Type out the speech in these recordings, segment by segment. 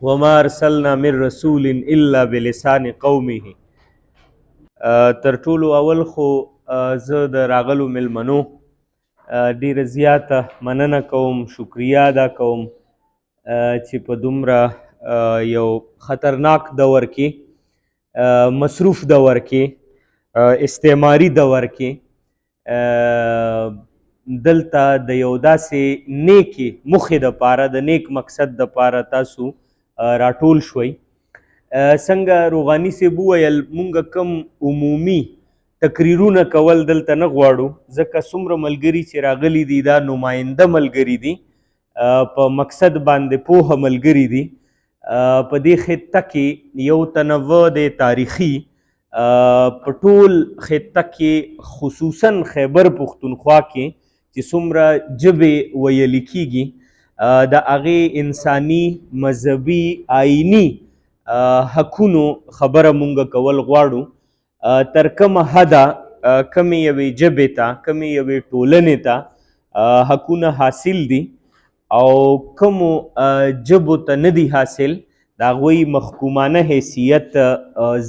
وما ارسلنا من رسول الا بلسان قومه. تر ټولو اول خو زه د راغلو ملمنو ډیره زیاته مننه کوم، شکریه ادا کوم چې په دومره یو خطرناک دور کې، مصروف دور کې، استعماري دور کې دلته د یو داسې نیکې موخې دپاره، د نیک مقصد دپاره تاسو راټول شوئ. څنګه روغاني صاحب وویل، مونږ کم عمومي تقریرونه کول دلته نه غواړو، ځکه څومره ملګري چې راغلي دي دا نماینده ملګري دي، په مقصد باندې پوهه ملګري دي. په دې خطه کې یو تنوع د تاریخي په ټول خطه کې، خصوصا خیبر پښتونخوا کې چې څومره ژبې ویل کېږي، د هغې انساني، مذهبي، آیني حقونو خبره مونږ کول غواړو. تر کومه حده کمې یوې ژبې ته، کمې یوې ټولنې ته حقونه حاصل دي او کومو ژبو ته نه دي حاصل، د هغوی محکومانه حیثیت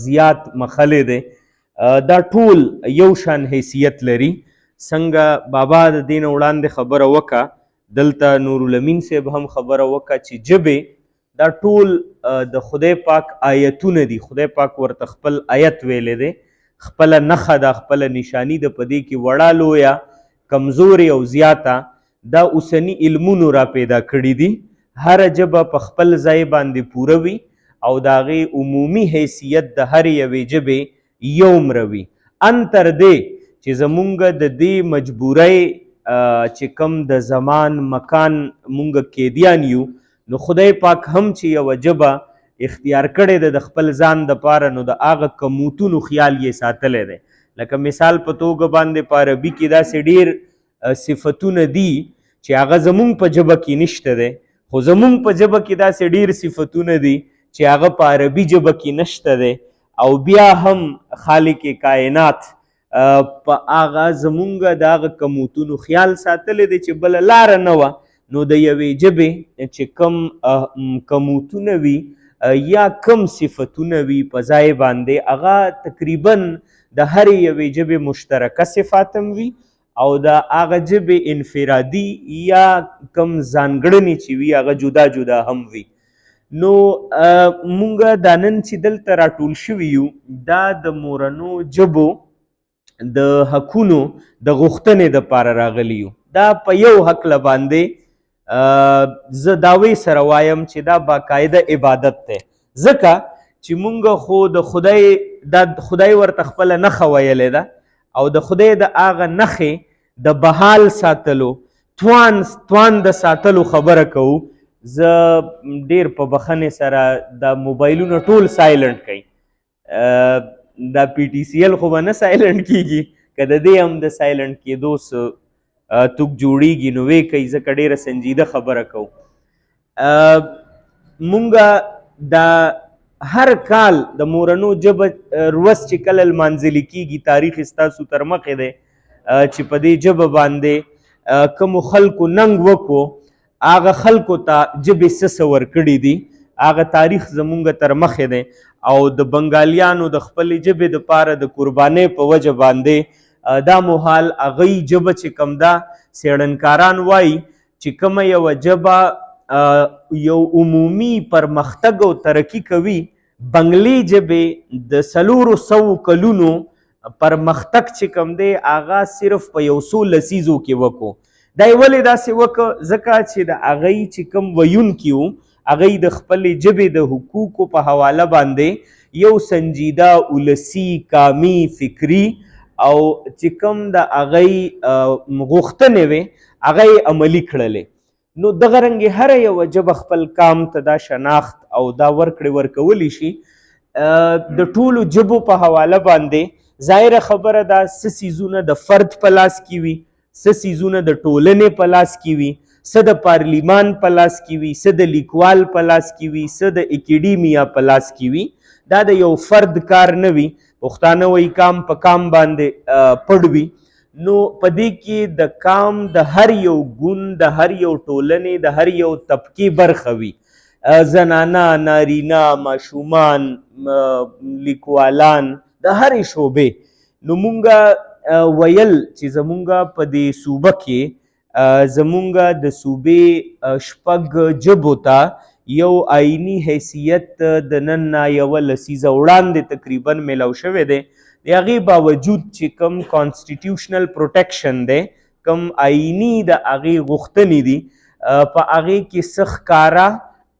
زیات مخلی دی. دا ټول یو شان حیثیت لري. څنګه بابا د دې نه وړاندې خبره وکړه، دلته نورالامین صاحب هم خبره وکړه چې ژبې دا ټول د خدای پاک آیتونه دي. خدای پاک ورته خپل آیت ویلی دی، خپله نښه ده، خپله نشانی ده. په دې کې وړه لویه، کمزورې او زیاته دا اوسني علمونو را پیدا کړي دي. هره ژبه په خپل ځای باندې پوره وي او د هغې عمومي حیثیت د هرې یوې ژبې یومره وي. ان تر دې چې زمونږ د دې مجبورۍ چې کم د زمان مکان مونږ قیدیان یو، نو خدای پاک هم چې یوه ژبه اختیار کړې ده د خپل ځان دپاره، نو د هغه کموتونو خیال یې ساتلی دی. لکه مثال په توګه باندې په عربي کې داسې ډېر صفتونه دي چې هغه زمونږ په ژبه کې نشته دی، خو زمونږ په ژبه کې داسې ډېر صفتونه دي چې هغه په عربي ژبه کې نشته دی. او بیا هم خالق کائنات په هغه زمونږ د هغه کموتونو خیال ساتلی دی چې بله لاره نه وه، نو د یوې ژبې چې کم کموتونه وي یا کم صفتونه وي په ځای باندې، هغه تقریبا د هرې یوې ژبې مشترکه صفات هم وي او د هغه ژبې انفرادي یا کم ځانګړنې چې وي هغه جدا جدا هم وي. نو مونږ دا نن چې دلته راټول شوي یو، دا د مورنو ژبو د حقونو د غوښتنې دپاره راغلي یو. دا په یو هکله باندې زه داوی سره وایم چې دا باقاعده عبادت دی، ځکه چې مونږ خو د خدای ورته خپله نښه ویلې ده او د خدای د هغه نښې د بحال ساتلو، توان د ساتلو خبره کوو. زه ډېر په بخښنې سره دا موبایلونه ټول سایلنټ کوي. دا پی ټي سی ایل خو به نه سایلنټ کېږي، که د دې هم د سایلنټ کېدو څه توک جوړیږي نو وی کوي، ځکه ډېره سنجیده خبره کوو. مونږ دا هر کال د مورنو ژبه روز چې کله لمانځلي کېږي، تاریخ ستاسو تر مخې دی چې په دې ژبه باندې کومو خلکو ننګ وکړو، هغه خلکو ته ژبې څه ورکړي دي، هغه تاریخ زمونږ تر مخې دی. او د بنګالیانو د خپلې ژبې دپاره د قربانۍ په وجه باندې دا محال هغوی ژبه چې کوم ده، څېړنکاران وایي چې کومه یوه ژبه یو عمومي پرمختګ او ترقي کوي، بنګلې ژبې د 400 کلونو پرمختګ چې کوم دی هغه صرف په 100 لسیزو کې وکړو. دا یې ولې داسې وکړه؟ ځکه چې د هغوی چې کوم ویونکي وو، هغوی د خپلې ژبې د حقوقو په حواله باندې یو سنجیده ولسي، قامي، فکري او چې کوم د هغوی غوښتنې وې هغه یې عملي کړلې. نو دغه رنګې هره یوه ژبه خپل قام ته دا شناخت او دا ورکړې ورکولی شي. د ټولو ژبو په حواله باندې ظاهره خبره ده، څه څیزونه د فرد په لاس کې وي، څه څیزونه د ټولنې په لاس کې وي، څه د پارلیمان په لاس کې وي، څه د لیکوال په لاس کې وي، څه د اکیډیمیا په لاس کې وي. دا د یو فرد کار نه وي. پښتانه وایي کام په کام باندې پړ وي. نو په دې کې د کام د هر یو ګوند، د هر یو ټولنې، د هر یو طبقې برخه وي. زنانا، نارینا، ماشومان، لیکوالان د هرې شعبې. نو مونږه ویل چې زمونږه په دې صوبه کې زمونږه د صوبې شپږ ژبو ته یو آئینی حیثیت د نن نه یوه لسیزه وړاندې تقریبا میلاو شوی دی. د هغې باوجود چې کوم کانسټیټیوشنل پروټیکشن دی، کوم آئینی د هغې غوښتنې دي، په هغې کې څه ښکاره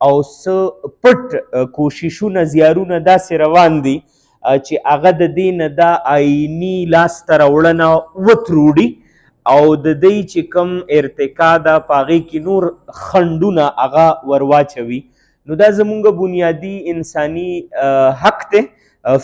او څه پټ کوششونه زیارونه داسې روان دي چې هغه د دې نه دا آئینی لاسته راوړنه وتروړي او د دې چې کوم ارتقا ده په هغې کې نور خنډونه هغه ورواچوي. نو دا زمونږ بنیادي انساني حق دی،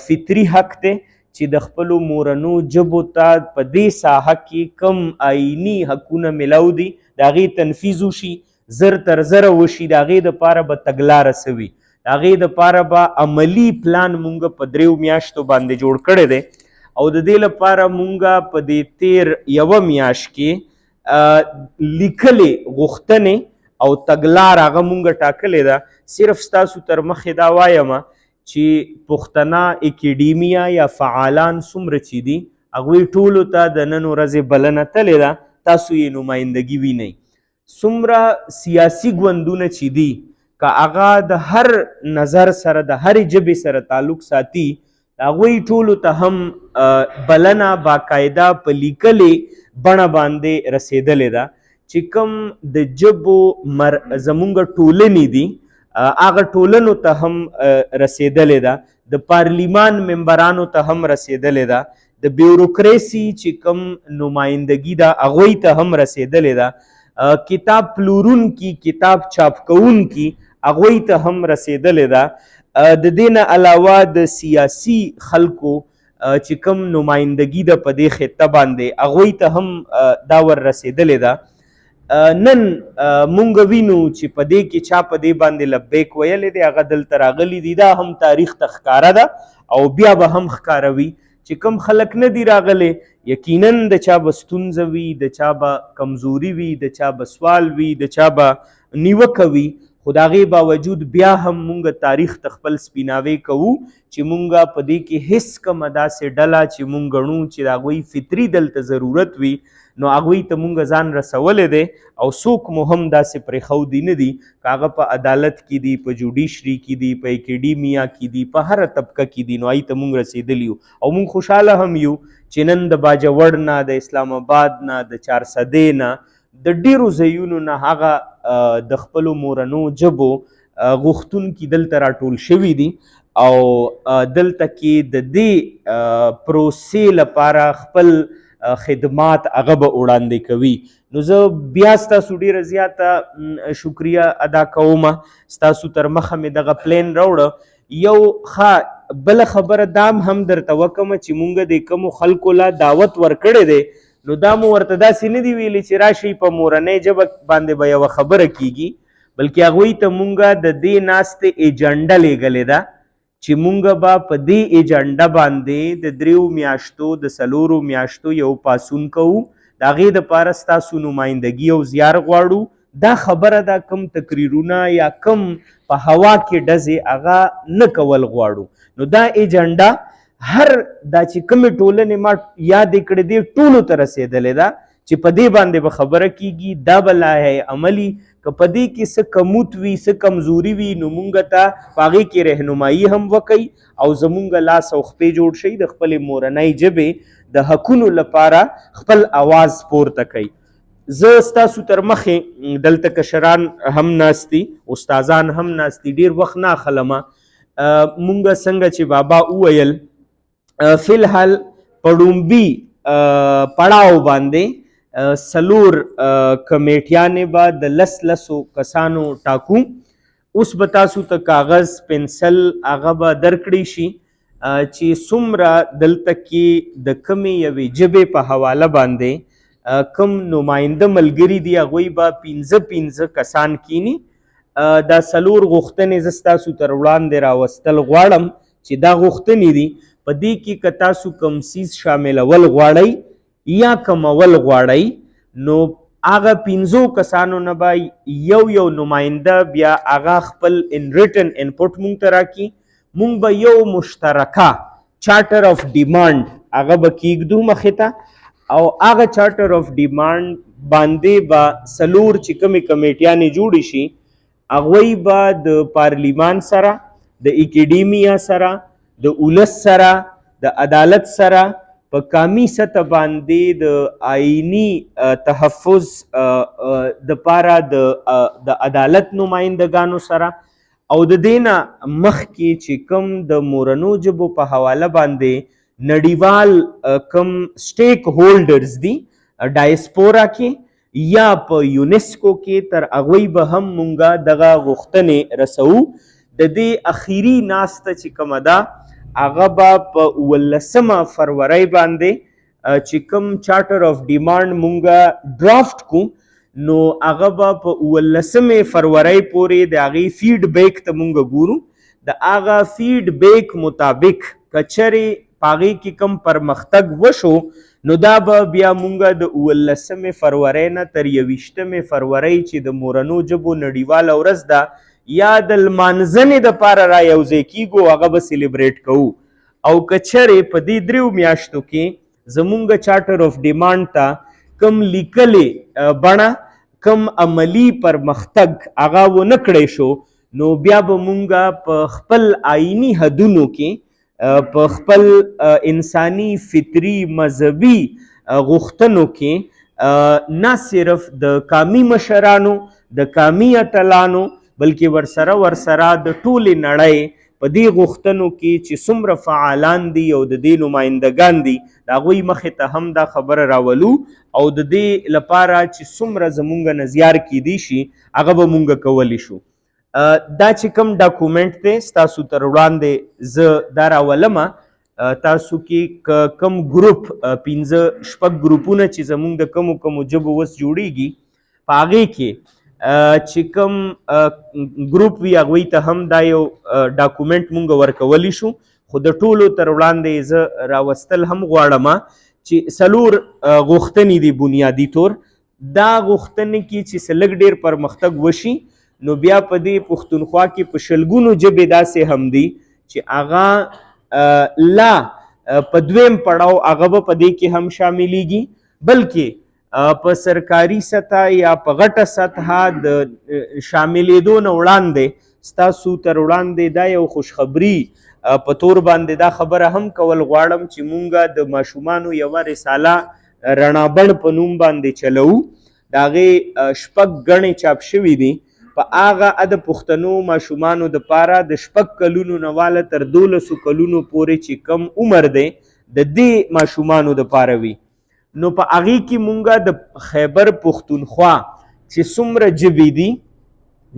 فطري حق دی چې د خپلو مورنو ژبو ته په دې ساحه کې کوم آئینی حقونه میلاو دي د هغې تنفیذ وشي، زر تر زره وشي. د هغې دپاره به تګلاره څه وي، د هغې دپاره به عملي پلان مونږ په 3 میاشتو باندې جوړ کړی دی او د دې لپاره مونږ په دې تیر یوه میاشت کې لیکلې غوښتنې او تګلار هغه مونږ ټاکلې ده. صرف ستاسو تر مخې دا وایم چې پښتنه اکیډیمیا یا فعالان څومره چې دي هغوی ټولو ته د نن ورځې بلنه تلې ده، تاسو یې نمایندګي وینئ. څومره سیاسي ګوندونه چې دي که هغه د هر نظر سره د هرې ژبې سره تعلق ساتي، هغوی ټولو ته هم بلنه باقاعده په لیکلې بڼه باندې رسېدلې ده چې کوم د ژبو زمونږ ټولنې دي هغه ټولنو ته هم رسېدلې ده، د پارلیمان ممبرانو ته هم رسېدلې ده، د بیوروکریسي چې کوم نمایندګي ده هغوی ته هم رسېدلې ده، کتاب پلورونکي، کتاب چاپ کوونکي هغوی ته هم رسېدلې ده. د دې نه علاوه د سیاسي خلکو چې کوم نمایندګي ده په دې خطه باندې هغوی ته هم دا ور رسېدلې ده. نن مونږ وینو چې په دې کې چا په دې باندې لبیک ویلی دی، هغه دلته راغلی دي. دا هم تاریخ ته ښکاره ده او بیا به هم ښکاروي چې کوم خلک نه دي راغلی، یقینا د چا به ستونزه وي، د چا به کمزوري وي، د چا به سوال وي، د چا به نیوکه وي، خو د هغې باوجود بیا هم مونږ تاریخ ته خپل سپیناوی کوو چې مونږ په دې کې هیڅ کومه داسې ډله چې مونږ ګڼو چې د هغوی فطري دلته ضرورت وي نو هغوی ته مونږ ځان رسولی دی او څوک مو هم داسې پرېښودي نه دي، که هغه په عدالت کې دي، په جوډیشري کې دي، په اکیډیمیا کې دي، په هره طبقه کې دي، نو هغوی ته مونږ رسېدلي یو او مونږ خوشحاله هم یو چې نن د باجوړ نه، د اسلام آباد نه، د چارسدې نه، د ډیرو ځایونو نه هغه د خپلو مورنو ژبو غوښتونکي دلته راټول شوي دي او دلته کې د دې پروسې لپاره خپل خدمات هغه به وړاندې کوي. نو زه بیا ستاسو ډیره زیاته شکریه ادا کوم، ستاسو تر مخه مې دغه پلین راوړه. یو ښه بله خبره دام هم درته وکړم چې مونږ د کومو خلکو لا دعوت ورکړی دی نو دا مو ورته داسې نه دي ویلي چې راشئ په مورنۍ ژبه باندې به یوه خبره کیږي، بلکې هغوی ته مونږ د دې ناستې ایجنډه لیږلې ده چې مونږ به په دې ایجنډه باندې د 3 میاشتو د 4 میاشتو یو پاسون کوو، د هغې دپاره ستاسو نمایندګي او زیار غواړو. دا خبره ده کوم تقریرونه یا کوم په هوا کې ډزې هغه نه کول غواړو. نو دا ایجنډه هر دا چې کومې ټولنې ما یادې کړې دي ټولو ته رسېدلې ده چې په دې باندې به خبره کیږي. دا به لایحه عملي که په دې کې څه کموت وي، څه کمزوري وي، نو مونږ ته په هغې کې رهنمایي هم وکئ او زمونږ لاس او خپې جوړ شئ د خپلې مورنۍ ژبې د حقونو لپاره خپل آواز پورته کوئ. زه ستاسو تر مخې دلته کشران هم ناست دي، استادان هم ناست دي، ډېر وخت نه اخلمه. مونږ څنګه چې بابا وویل فی الحال په ړومبي پړاو باندې 4 کمیټیانې به د 10 کسانو ټاکو. اوس به تاسو ته کاغذ پنسل هغه به درکړی شي چې څومره دلته کې د کومې یوې ژبې په حواله باندې کوم نماینده ملګري دي هغوی به 15 کسان کینی. دا 4 غوښتنې زه ستاسو تر وړاندې راوستل غواړم چې دا غوښتنې دي په دې کې که تاسو کوم څیز شاملول غواړئ یا کمول غواړئ نو هغه 15 کسانو نه به یو نماینده بیا هغه خپل ان ریټن انپوټ مونږ ته راکړي. مونږ به یو مشترکه چارټر اف ډیمانډ هغه به کیږدو مخې ته، او هغه چارټر اف ډیمانډ باندې به څلور چې کومې کمیټیانې جوړې شي هغوی به د پارلیمان سره، د اکیډیمیا سره، د ولس سره، د عدالت سره په کامی سطح باندې د آئینی تحفظ د پاره د عدالت نمائندگانو سره او د دینا مخکې چې کوم د مورنو ژبو په حواله باندې نړیوال کم سټیک هولډرز دي ډایسپورا کې یا په یونیسکو کې تر هغوی به هم مونږه دغه غوښتنې رسوو. د دې اخیری ناسته چې کومه ده هغه به په 19 فروری باندې چې کوم چارټر اف ډیمانډ مونږه ډرافټ کو نو هغه به په 19 فروری پورې د هغې فیډبیک ته مونږ ګورو. د هغه فیډبیک مطابق که چرې په هغې کې کوم پرمختګ وشو نو دا به بیا مونږ د 19 فروری نه تر 21 فروری چې د مورنو ژبو نړیواله ورځ ده یا د لمانځنې دپاره را یوځای کیږو هغه به سیلیبریټ کوو. او که چرې په دې 3 میاشتو کې زمونږ چارټر اف ډیمانډ ته کم لیکلې بڼه کم عملی پرمختګ هغه ونه کړی شو نو بیا به مونږ په خپل آئینی حدونو کې په خپل انسانی فطری مذهبي غوښتنو کې نه صرف د کامی مشرانو د کامی اتلانو بلکې ورسره د ټولې نړۍ په دې غوښتنو کې چې څومره فعالان دي او د دې نمایندګان دي د هغوی مخې ته هم دا خبره راولو او د دې لپاره چې څومره زمونږ نه زیار کیدی شي هغه به مونږ کولی شو. دا چې کوم ډاکومنټ دی ستاسو تر وړاندې زه دا راولمه. تاسو کې کم ګروپ 5-6 ګروپونه چې زمونږ د کومو ژبو اوس جوړیږي په هغې کې چې کوم ګروپ وي هغوی ته هم دا یو ډاکومنټ مونږ ورکولی شو، خو د ټولو تر وړاندې زه راوستل هم غواړم چې 4 غوښتنې دي بنیادي طور. دا غوښتنې کې چې څه لږ ډېر پرمختګ وشي نو بیا په دې پښتونخوا کې په شلګونو ژبې داسې هم دي چې هغه لا په دویم پړاو هغه به په دې کې هم شاملیږي، بلکې په سرکاري سطح یا په غټه سطح د شاملېدو نه وړاندې ستاسو تر وړاندې دا یو خوشخبري په تور باندې دا خبره هم کول غواړم چې مونږ د ماشومانو یوه رساله رڼابڼ په نوم باندې چلوو. د هغې 6 ګڼې چاپ شوي دي. په هغه د پښتنو ماشومانو دپاره د 6 کلونو نه واله تر 12 کلونو پورې چې کم عمر دی د دې ماشومانو دپاره وي. نو په هغې کې مونږ د خیبر پښتونخوا چې څومره ژبې دي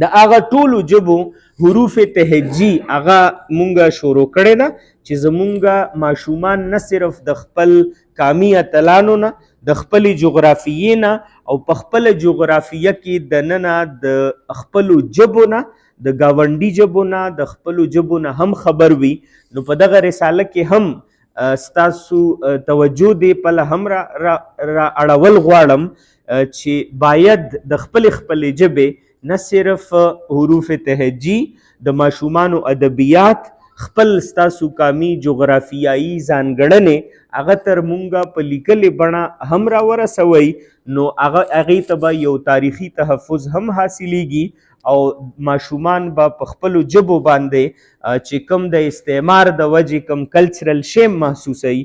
د هغه ټولو ژبو حروف تهجي هغه مونږ شروع کړې ده چې زمونږ ماشومان نه صرف د خپل کامی اتلانو نه د خپلې جغرافیې نه او په خپله جغرافیه کې دننه د خپلو ژبو نه د ګاونډي ژبو نه د خپلو ژبو نه هم خبر وي. نو په دغه رساله کې هم ستاسو توجه دې پله هم را اړول غواړم چې باید د خپلې ژبې نه صرف حروف تهجي د ماشومانو ادبیات خپل ستاسو کامی جغرافیایي ځانګړنې هغه تر مونږه په لیکلې بڼه هم راورسوئ نو هغې ته به یو تاریخي تحفظ هم حاصلیږي او ماشومان به په خپلو ژبو باندې چې کوم د استعمار د وجې کوم کلچرل شیم محسوسوي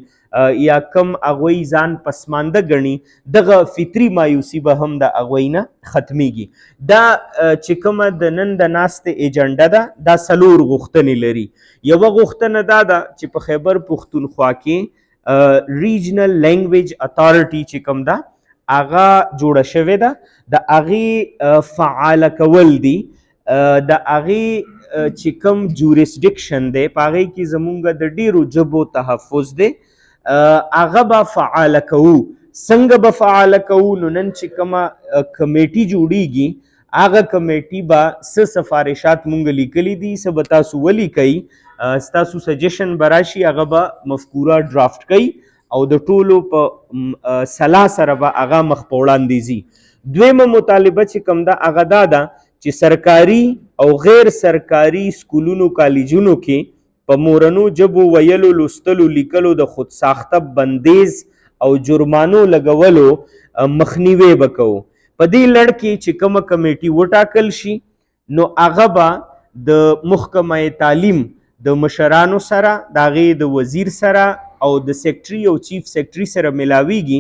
یا کم هغوی ځان پسمانده ګڼي دغه فطري مایوسي به هم د هغوی نه ختمیږي. دا چې کومه د نن د ناستې ایجنډه ده دا 4 غوښتنې لري. یوه غوښتنه دا ده چې په خیبر پښتونخوا کې ریجنل لینګویج اتارټي چې کوم ده هغه جوړه شوې ده د هغې فعاله کول دي. د هغې چې کوم جوریسډکشن دی په هغې کې زمونږ د ډېرو ژبو تحفظ دی هغه به فعاله کوو. څنګه به فعاله کوو نو نن چې کومه کمیټي جوړیږي هغه کمیټي به څه سفارشات مونږ لیکلي دي څه به تاسو ولیکئ ستاسو سجیشن به راشي هغه به مفکوره ډرافټ کوي او د ټولو په سلا سره به هغه مخ په وړاندې ځي. دویمه مطالبه چې کوم ده هغه دا ده چې سرکاري او غیر سرکاري سکولونو کالجونو کې په مورنو ژبو ویلو لوستلو لیکلو د خود ساخته بندیز او جرمانو لګولو مخنیوي وکړو. په دې لړ کې چې کومه کمیټي وټاکل شي نو هغه به د محکمه تعلیم د مشرانو سره د هغې د وزیر سره او د سیکټري او چیف سیکټري سره ملاویږي.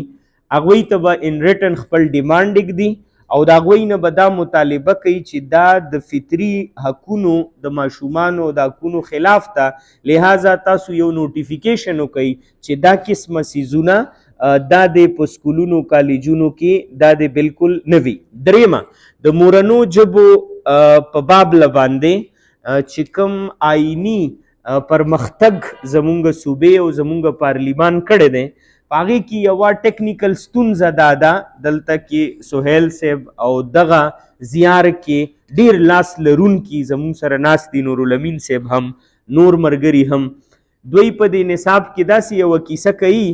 هغوی ته به ان ریټن خپل ډیمانډ ږدي او د هغوی نه به دا مطالبه کوي چې دا د فطري حقونو د ماشومانو د حقونو خلاف ته، لہذا تاسو یو نوټیفیکیشن وکئ چې دا قسمه څیزونه دا د په سکولونو کالجونو کې دا د بالکل نه وي. دریمه د مورنو ژبو په باب باندې چې کوم آئینی پرمختګ زمونږ صوبې او زمونږ پارلیمان کړی دی په هغې کې یوه ټیکنیکل ستونزه دا ده دلته کې سهیل صاحب او دغه زیار کې ډیر لاس لرونکي زمونږ سره ناست دي، نورالامین صاحب هم نور ملګري هم، دوی په دې نصاب کې داسې یوه کیسه کوي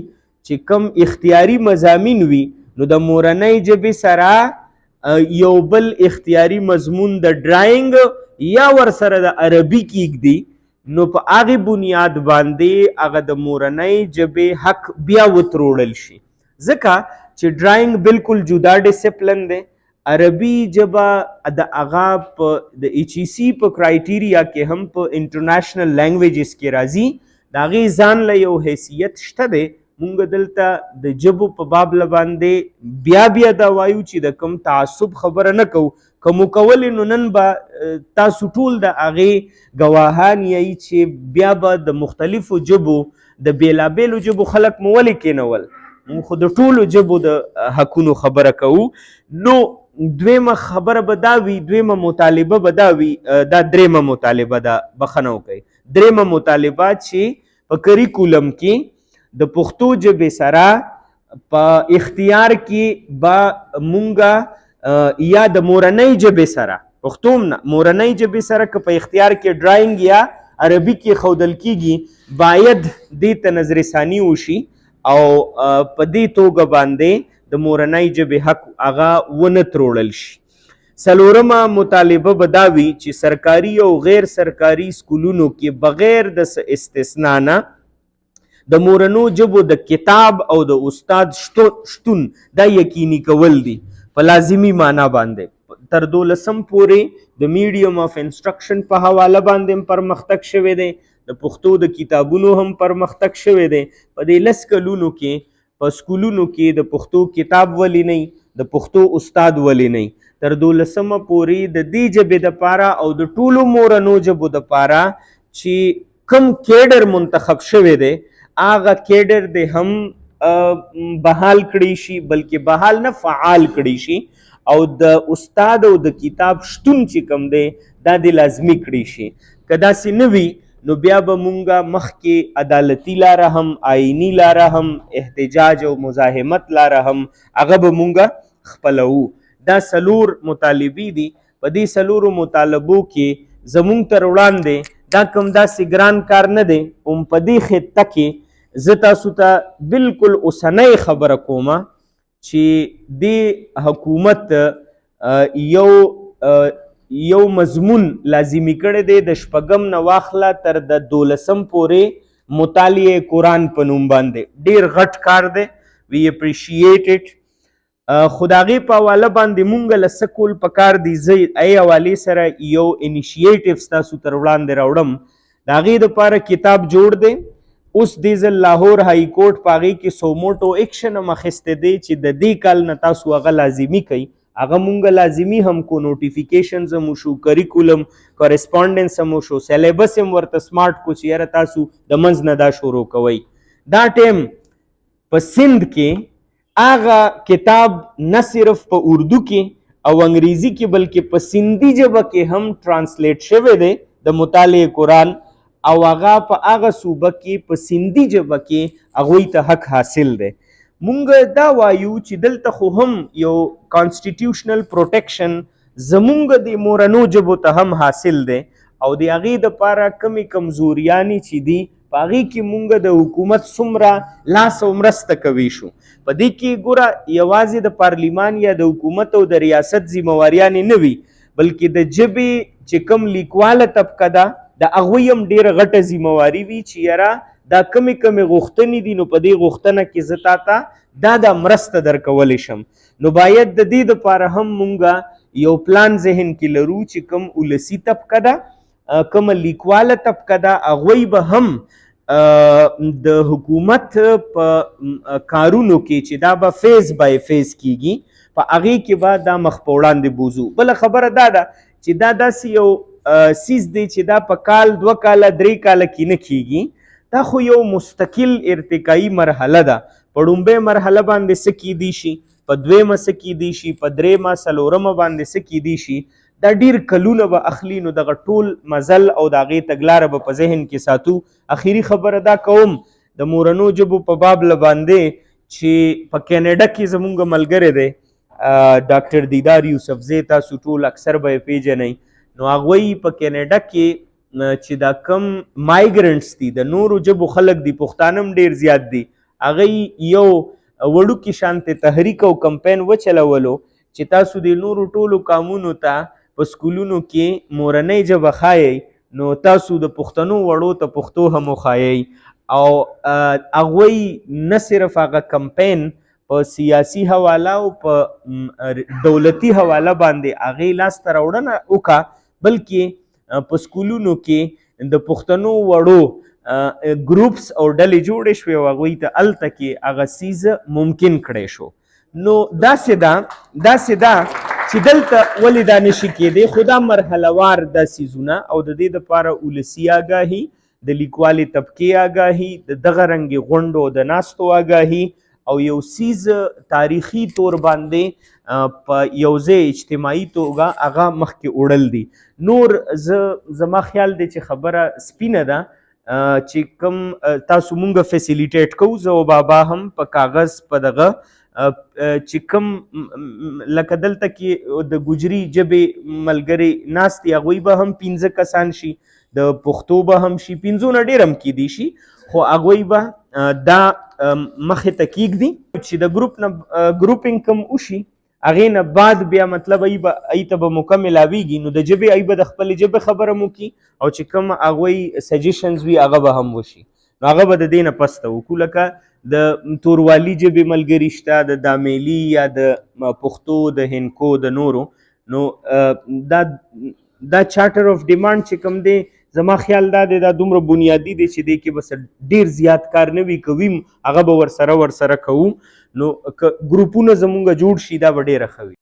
چې کم اختیاري مضامین وي نو د مورنۍ ژبې سره یو بل اختیاري مضمون د ډرایینګ یا ورسره د عربي کېږدي نو په هغې بنیاد باندې هغه د مورنۍ ژبې حق بیا وتروړل شي، ځکه چې ډرایینګ بالکل جدا ډسپلن دی. عربي ژبه د هغه په د ایچ ای سی په کرایټیریا کې هم په انټرنیشنل لینګویجز کې راځي، د هغې ځان له یو حیثیت شته دی. مونږ دلته د ژبو په باب باندې بیا دا وایو چې د کوم تعصب خبره نه کوو، که مو کولې نو نن به تاسو ټول د هغې ګواهان یئ چې بیا به د مختلفو ژبو د بیلابیلو ژبو خلک مو ولې کېنول، موږ خو د ټولو ژبو د حقونو خبره کوو. نو دویمه خبره به دا وي، دویمه مطالبه به دا وي، دا دریمه مطالبه ده، بخښنه وکئ، دریمه مطالبه چې په کریکولم کې د پښتو ژبې سره په اختیار کې به مونږه یا د مورنۍ ژبې سره پښتو نه مورنۍ ژبې سره که په اختیار کې ډرایینګ یا عربي کې ښودل کیږي باید دې ته نظرثاني وشي او په دې توګه باندې د مورنۍ ژبې حق هغه ونه تروړل شي. څلورمه مطالبه به دا وي چې سرکاري او غیر سرکاري سکولونو کې بغیر د استثنا نه د مورنو ژبو د کتاب او د استاد شتون دا یقیني کول دي په لازمي معنا باندې. تر 12 پورې د میډیم اف انسټرکشن په حواله باندې پرمختګ شوی دی، د پښتو د کتابونو هم پرمختګ شوی دی. په دې 10 کلونو کې په سکولونو کې د پښتو کتاب ولی نه، د پښتو استاد ولی نه. تر 12 پورې د دې ژبې دپاره او د ټولو مورنو ژبو دپاره چې کم کیډر منتخب شوی دی هغه کیډر د هم بحال کړی شي، بلکې بحال نه فعال کړی شي او د استاد او د کتاب شتون چې کوم دی دا د لازمي کړی شي. که داسې نه وي نو بیا به مونږه مخکې عدالتي لاره هم، آئینی لاره هم، احتجاج او مزاحمت لاره هم هغه به مونږه خپلوو. دا 4 مطالبې دي. په دې 4 مطالبو کې زمونږ تر وړاندې دا کوم داسې ګران کار نه دی. په دې خطه کې زه تاسو ته بالکل اوسنۍ خبره کومه چې د حکومت یو مضمون لازمي کړی دی د 6 نه واخله تر د 12 پورې مطالعه قرآن په نوم باندې. ډیر غټ کار دی، وی اپریشیټ اټ. خو د هغې په حواله باندې مونږ له څه کول پکار دي، زه ای حوالې سره یو انیشیټیو ستاسو تر وړاندې راوړم. د هغې دپاره کتاب جوړ دی. اوس دې ځل لاهور های کورټ په هغې کې سوموټو ایکشن هم اخیستی دی چې د دې کال نه تاسو هغه لازمي کوئ. هغه مونږ لازمي هم کو، نوټیفیکیشنز هم وشو، کریکولم کورسپانډنس هم وشو، سیلیبس هم ورته سمارټ کو چې یاره تاسو د منځ نه دا شروع کوئ. دا ټیم په سند کې هغه کتاب نه صرف په اردو کې او انګریزي کې بلکې په سندي ژبه کې هم ټرانسلیټ شوی دی د مطالعه قرآن، او هغه په هغه صوبه کې په سندي ژبه کې هغوی ته حق حاصل دی. مونږ دا وایو چې دلته خو هم یو کانسټیټیوشنل پروټیکشن زمونږ د مورنو ژبو ته هم حاصل دی او د هغې دپاره کمې کمزوریانې چې دي په هغې کې مونږ د حکومت څومره لاس او مرسته کوي شو. په دې کې ګوره یوازې د پارلیمان یا د حکومت او د ریاست ذمهواریانې نه وي، بلکې د ژبې چې کوم لیکواله طبقه ده د هغوی هم ډېره غټه ذمهواري وي چې یاره دا کمې غوښتنې دي، نو په دې غوښتنه کې زه تا ته دا مرسته درکولی شم. نو باید د دې دپاره هم مونږ یو پلان ذهن کې لرو چې کوم ولسي طبقه ده، کومه لیکواله طبقه ده، هغوی به هم د حکومت په کارونو کې چې دا به فیز بای فیز کیږي، په هغې کې به دا مخ په وړاندې بوځو. بله خبره دا ده چې دا داسې یو سیز دی چې دا په کال 2 کاله 3 کاله کې نه کیږي، دا خو یو مستقل ارتقایي مرحله ده. په ډومبۍ مرحله باندې څه کیدی شي، په دویمه څه کیدی شي، په دریمه څلورمه باندې څه کیدی شي، دا ډیر کلونه به اخلي. نو دغه ټول مزل او د هغې تګلاره به په ذهن کې ساتو. اخري خبره دا کوم د مورنو ژبو په باب باندې چې په کینیډا کې زمونږ ملګری دی ډاکټر دیدار یوسفزی، تاسو ټول اکثر به یې پیژنئ. نو هغوی په کینیډا کې چې دا کم مایګرنټس دي، د نورو ژبو خلک دي، پښتانه هم ډېر زیات دي، هغوی یو وړوکي شانتې تحریک او کمپین وچلولو چې تاسو د نورو ټولو قومونو ته په سکولونو کې مورنۍ ژبه ښایئ، نو تاسو د پښتنو وړو ته پښتو هم وښایئ. او هغوی نه صرف هغه کمپین په سیاسي حواله او په دولتي حواله باندې هغې لاسته راوړنه وکړه، بلکې په سکولونو کې د پښتنو وړو ګروپس او ډلې جوړې شوې او هغوی ته هلته کې هغه څیز ممکن کړی شو. نو داسې ده چې دلته ولې دا نشي کېدی، خو دا مرحله وار دا څیزونه او د دې دپاره ولسي آګاهي، د لیکوالې طبقې آګاهي، د دغه رنګې غونډو د ناستو آګاهي او یو څیز تاریخي طور باندې په یو ځای اجتماعي توګه هغه مخکې وړل دي. نور زما خیال دی چې خبره سپینه ده چې کوم تاسو مونږ فیسیلیټیټ کوو، زه او بابا هم په کاغذ په دغه چې کوم لکه دلته کې د ګوجري ژبې ملګري ناست دي، هغوی به هم 15 کسان شي، د پښتو به هم شي، 15 نه ډېر هم کیدی شي، خو هغوی به دا مخې ته کیږدي چې د ګروپ نه ګروپینګ کوم وشي، هغې نه بعد بیا مطلب ای ته به مکمل آویږي، نو د ژبې ای به د خپلې ژبې خبره مو کي او چې کوم هغوی سجیشنز وي هغه به هم وشي. نو هغه به د دې نه پس ته وکړو. لکه د توروالي ژبې ملګري شته، د دامیلي یا د پښتو، د هندکو، د نورو. نو دا چارټر اف ډیمانډ چې کوم دی، زما خیال دا دی دا دومره بنیادي دی چې دی کې بس ډېر زیات کار نه وي، کوي هغه به ورسره کوو. نو که ګروپونه زمونږ جوړ شي دا به ډېره ښه وي.